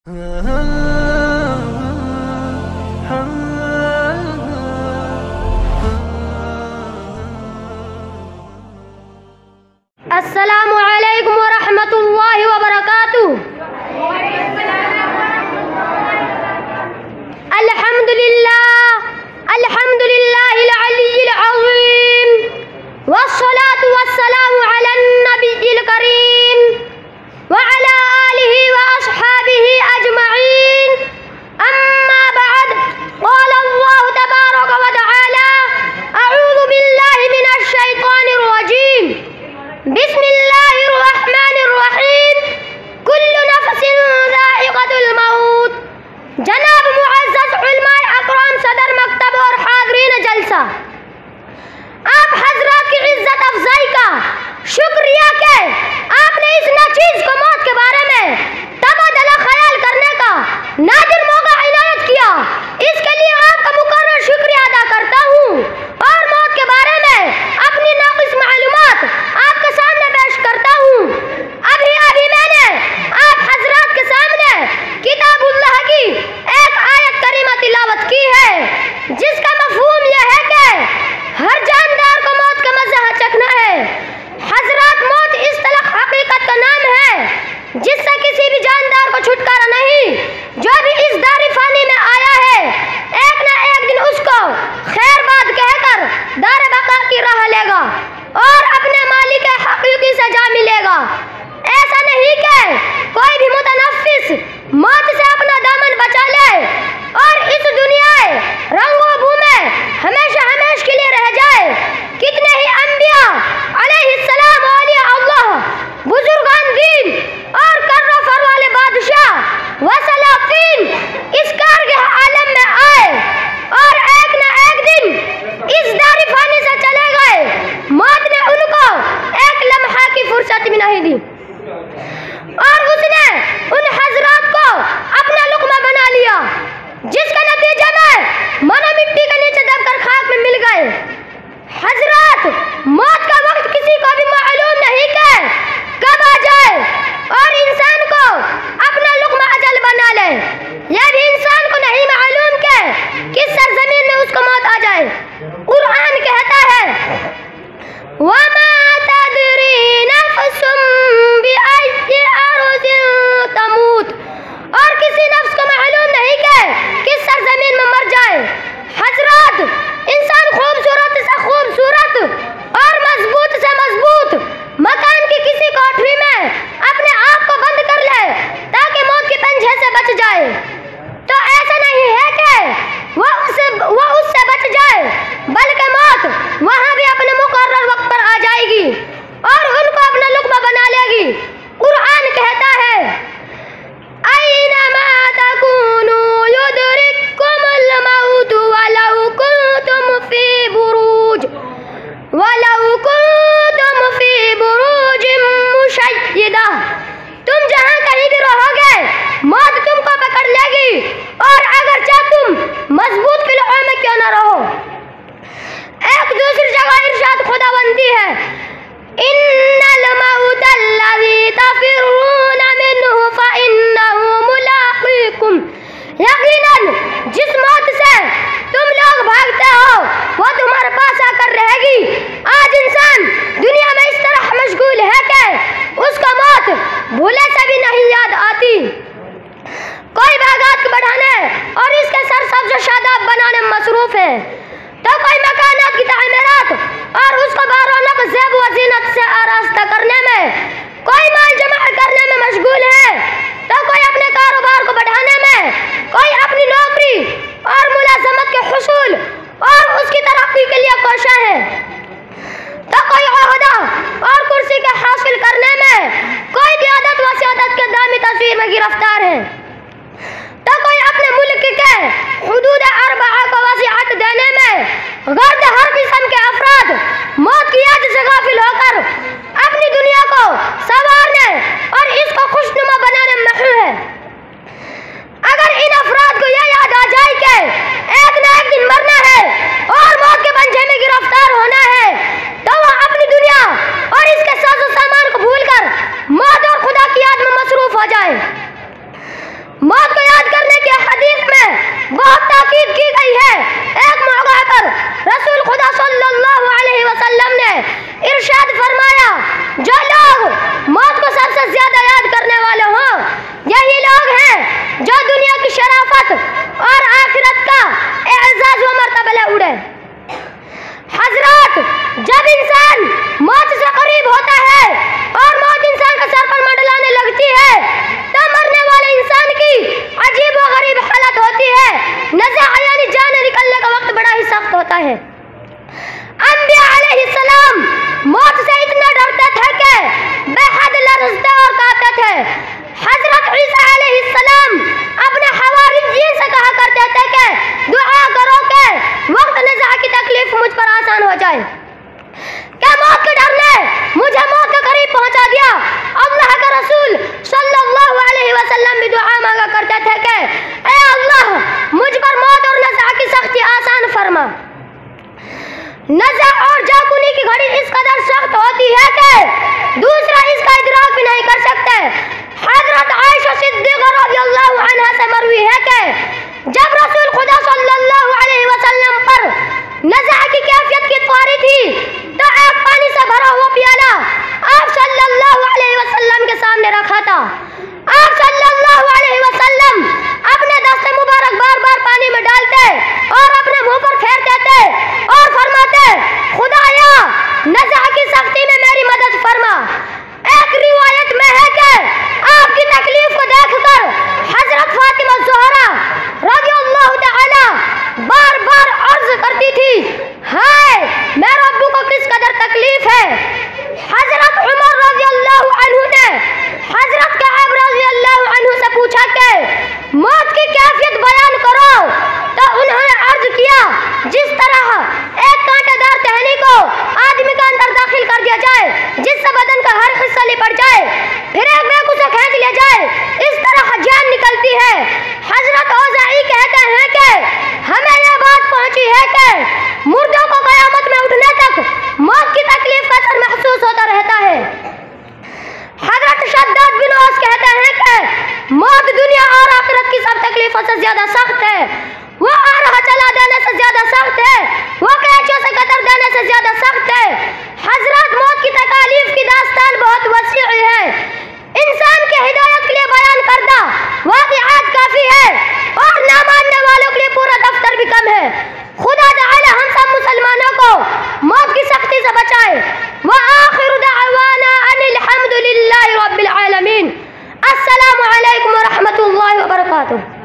अस्सलामु अलैकुम वरहमतुल्लाहि वबरकातुहू। अल्हम्दुलिल्लाहिल अलिय्यिल अज़ीम वस्सलातु वस्सलामु अलन नबिय्यिल करीम व अला आलिहि व अस्हाबिहि अजमईन। अम्मा बअद, क़ाला अल्लाहु तबारक व तआला, अऊज़ु बिल्लाहि मिनश शैतानिर रजीम, बिस्मिल्लाहिर्रहमानिर्रहीम, कुल्लु नफ्सिन ज़ाइक़तुल मौत। जनाब मुअज़्ज़ज़ उलमाए अकराम, सदर मकतब और हाज़रीन जलसा, आप हज़रात की इज़्ज़त अफ़ज़ाई का शुक्रिया के आपने इस नाचीज़ को मौत के बारे में तबादला ख्याल करने का नादिर मौका इनायत किया। इसके लिए आपका मुकर्रर शुक्रिया अदा करता हूँ और मौत के बारे में अपनी नाक़िस मालूमात आपके सामने पेश करता हूँ। अभी मैंने आप हज़रात के सामने किताबुल्लाह की एक आयत करीमा तिलावत की है, जिसका मफ़हूम यह है कि हर जानदार को मौत का मज़ा चखना है। हज़रात, मौत इस्तिलाह हकीकत का नाम है जिससे किसी भी जानदार को छुटकारा नहीं। जो भी इस दारी फानी में आया है, एक न एक दिन उसको खैर बात कहकर दार बका की राह लेगा और अपने मालिक हकीकी से जा मिलेगा। ऐसा नहीं कि कोई भी मुतनफ्फिस मौत से अपना दामन बचा ले और इस दुनिया रंगो बू में हमेशा के लिए रह जाए। कितने ही अंबिया अलैहिस्सलाम, औलिया अल्लाह, बुजुर्गान दीन और कर्रो फर वाले बादशाह व सलातीन इस कारगिह आलम में आए और एक न एक दिन इस दारी फानी से चले गए। मौत ने उनको एक लम्हा की फुर्सत भी नहीं दी और उसने उन हजरात को अपना लुक़मा बना लिया, जिसके नतीजे में मनो मिट्टी के नीचे दबकर खाक में मिल गए। हजरात, मौत का वक्त किसी को भी मालूम नहीं कि कब आ जाए और इंसान को अपना लुक़मा अजल बना ले। यह भी इंसान को नहीं मालूम कि किस सरजमीन में उसको मौत आ जाए। कुरान कहता है, वमा तदरी नफ्सुम बिअय्यि अर्ज़िन तमूत, और किसी नफ्स को मालूम नहीं कि किस सरजमीन में मर जाए। हजरात, इंसान खूबसूरत से खूबसूरत और मजबूत से मजबूत मकान की किसी कोठरी में अपने आप को बंद कर ले ताकि मौत के पंजे से बच जाए, तो ऐसा नहीं है कि वो उससे बच जाए, बल्कि मौत वहाँ भी अपने मुकर्रर वक्त पर आ जाएगी और उनको अपना लुक़मा बना लेगी। कुरान कहता है, ऐनमा तकूनू युदरिकुमुल मौत वलौ कुंतुम फी बुरूजिम मुशय्यदा। तुम जहाँ कहीं भी रहोगे, मौत तुमको पकड़ लेगी और अगरचे तुम मजबूत किलों में क्यों न रहो। एक दूसरी जगह इरशाद खुदाबंदी है, इन्नल मौतल्लज़ी तफ़िरून मिन्हु फ़इन्नहु मुलाक़ीकुम। यकीनन जिस मौत से तुम लोग भागते हो वो तुम्हारे पास आकर रहेगी। आज इंसान दुनिया में इस तरह मशगूल है कि उसको मौत भूले से भी नहीं याद आती। कोई बागात को बढ़ाने और इसके सरसब्ज़ व शादाब बनाने में मसरूफ है, तो कोई मकानात की तामीरात और उसको बारौनक ज़ेब व ज़ीनत से आरास्ता करने में, कोई माल जमा करने में मशगूल है, तो कोई अपने कारोबार को बढ़ाने में, कोई अपनी नौकरी और मुलाजमत के हुसूल और उसकी तरक्की के लिए कोशा है, तो कोई ओहदा और कुर्सी के हासिल करने में, कोई क़ियादत व सियादत के दामी तस्वीर में गिरफ्तार है, तो कोई अपने मुल्क के हुदूद अरबआ को वसीअत देने में गर्द हर किस्म के अफराद मौत की याद से गाफिल होकर अपनी दुनिया को संवारने और इसको खुशनुमा बनाने में मशगूल है। अगर इन अफराद को यह याद आ जाए कि एक न एक दिन मरना है और मौत के पंजे में गिरफ्तार होना है, तो वह अपनी दुनिया और इसके साजो सामान को भूलकर मौत और खुदा की याद में मसरूफ हो जाए। मौत इरशाद फरमाया, जो लोग मौत को सबसे ज्यादा याद करने वाले हों, यही लोग हैं जो दुनिया की शराफत और आखिरत का एजाज व मर्तबा उड़े। हजरत, जब इंसान मौत से करीब होता है और मौत इंसान के सर पर मंडलाने लगती है, तब मरने वाले इंसान की अजीब व गरीब हालत होती है। नज़ा यानी जान निकलने का वक्त बड़ा ही सख्त होता है। अंबिया अलैहिस्सलाम मौत से इतना डरते थे कि बेहद लरज़ते और कांपते थे। हजरत ईसा अलैहिस्सलाम अपने हवारियीन से कहा करते थे कि दुआ करो कि वक्त नज़ा की तकलीफ मुझ पर आसान हो जाए। क्या मौत के डर ने मुझे मौत के करीब पहुंचा दिया। अल्लाह के रसूल सल्लल्लाहु अलैहि वसल्लम भी दुआ मांगा करते थे कि ऐ अल्लाह, मुझ पर मौत और नज़ा की सख्ती आसान फरमा। नज़ा और जाकुनी की घड़ी इस कदर सख्त होती है कि दूसरा इसका इदराक भी नहीं कर सकते। हज़रत आयशा सिद्दीक़ा रज़ियल्लाहु अन्हा से मरवी है कि जब रसूल खुदा सल्लल्लाहु अलैहि वसल्लम पर नज़ा की कैफियत की त्वारी थी, तो एक पानी से भरा हुआ प्याला आप सल्लल्लाहु अलैहि वसल्लम के सामने रखा था। आप सल्लल्लाहु अलैहि वसल्लम अपने दस्ते मुबारक बार बार पानी में डालते और अपने मुंह पर फेरते थे और फरमाते, खुदाया नज़ा की सख्ती में मेरी मदद फरमा। एक रिवायत में है कि आपकी तकलीफ को देखकर हजरत फातिमा ज़हरा रज़ियल्लाहु तआला बार बार अर्ज करती थी, हाय मेरे रब्बू को किस कदर तकलीफ है। हजरत उमर रज़ियल्लाहु अन्हु ने हजरत कअब रज़ियल्लाहु अन्हु से पूछा कि मौत की कैफियत बयान करो, तो उन्होंने अर्ज किया, जिस तरह एक कांटेदार टहनी को आदमी के अंदर दाखिल कर दिया जाए जिससे बदन का हर हिस्सा लिपट जाए, फिर एक बेक उसे खींच लिया जाए, इस तरह जान निकलती है। हजरत औज़ाई कहते हैं कि हमें यह बात पहुंची है कि मुर्दों को क़यामत में उठने तक मौत की तकलीफ का असर महसूस होता रहता है। हजरत शद्दाद बिन औस कहते हैं कि मौत दुनिया और आखिरत की सब तकलीफों से ज्यादा सख्त है। वो आ रहा चला देने से ज्यादा सख्त है, वो कैचों से कतर देने से ज्यादा सख्त है। हजरत, मौत की तकालीफ की दास्तान बहुत वसी है। इंसान की हिदायत के लिए बयान करना वाक़िआत काफी है और ना मानने वालों के लिए पूरा दफ्तर भी कम है। खुदा ताला हम सब मुसलमानों को मौत की सख्ती से बचाए। व आखिरु दअवाना अनिल हम्दुलिल्लाहि रब्बिल आलमीन। अस्सलामु अलैकुम व रहमतुल्लाहि व बरकातुहू।